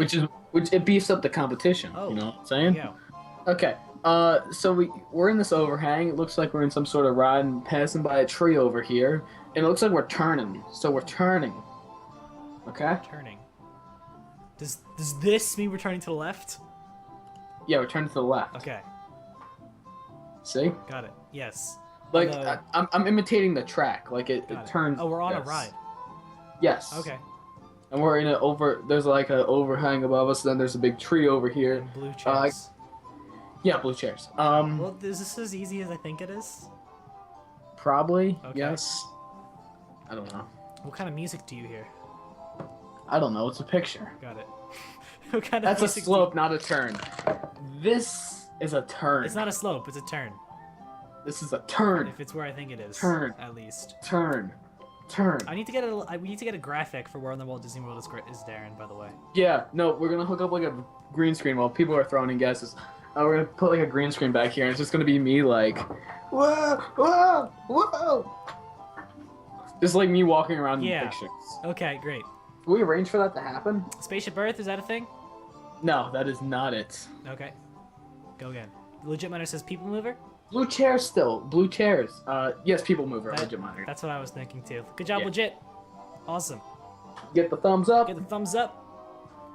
Which it beefs up the competition. Oh, you know what I'm saying? Yeah. Okay. So we're in this overhang. It looks like we're in some sort of ride and passing by a tree over here. And it looks like we're turning. So we're turning. Okay? Turning. Does this mean we're turning to the left? Yeah, we're turning to the left. Okay. See? Got it. Yes. Like, I'm imitating the track. Like, it turns. Oh, we're on a yes. ride. Yes. Okay. And we're in there's like an overhang above us, then there's a big tree over here. And blue chairs. Yeah, blue chairs. Well, is this as easy as I think it is? Probably, Okay. yes. I don't know. What kind of music do you hear? I don't know, it's a picture. Got it. What kind of That's a music slope, not a turn. This is a turn. It's not a slope, it's a turn. This is a turn. If it's where I think it is. Turn. At least. Turn. We need to get a graphic for where in the Walt Disney World is Darren, by the way. Yeah, no, we're gonna hook up like a green screen while people are throwing in guesses. We're gonna put like a green screen back here, and it's just gonna be me like, whoa, whoa, whoa. Just like me walking around in pictures. Okay, great. Can we arrange for that to happen? Spaceship Earth, is that a thing? No, that is not it. Okay. Go again. Legit Miner says people mover? Blue chairs still. Blue chairs. Yes, people mover. Legit monitor. That's what I was thinking too. Good job, Yeah. Legit. Awesome. Get the thumbs up. Get the thumbs up.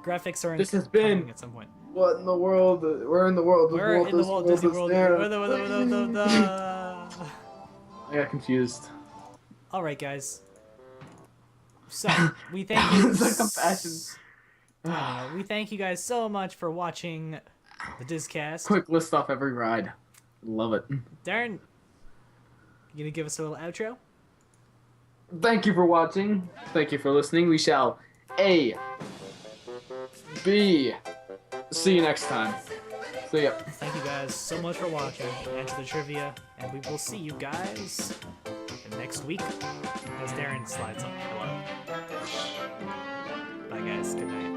Graphics are This has been coming at some point. What in the world? We're in the world. We're in the Walt Disney World. I got confused. All right, guys. So we thank you. It's like compassion. We thank you guys so much for watching the DisCast. Quick list off every ride. Love it. Darren, you gonna give us a little outro? Thank you for watching. Thank you for listening. We shall A, B. See you next time. See ya. Thank you guys so much for watching. Answer the trivia, and we will see you guys next week as Darren slides up. Hello. Bye guys. Good night.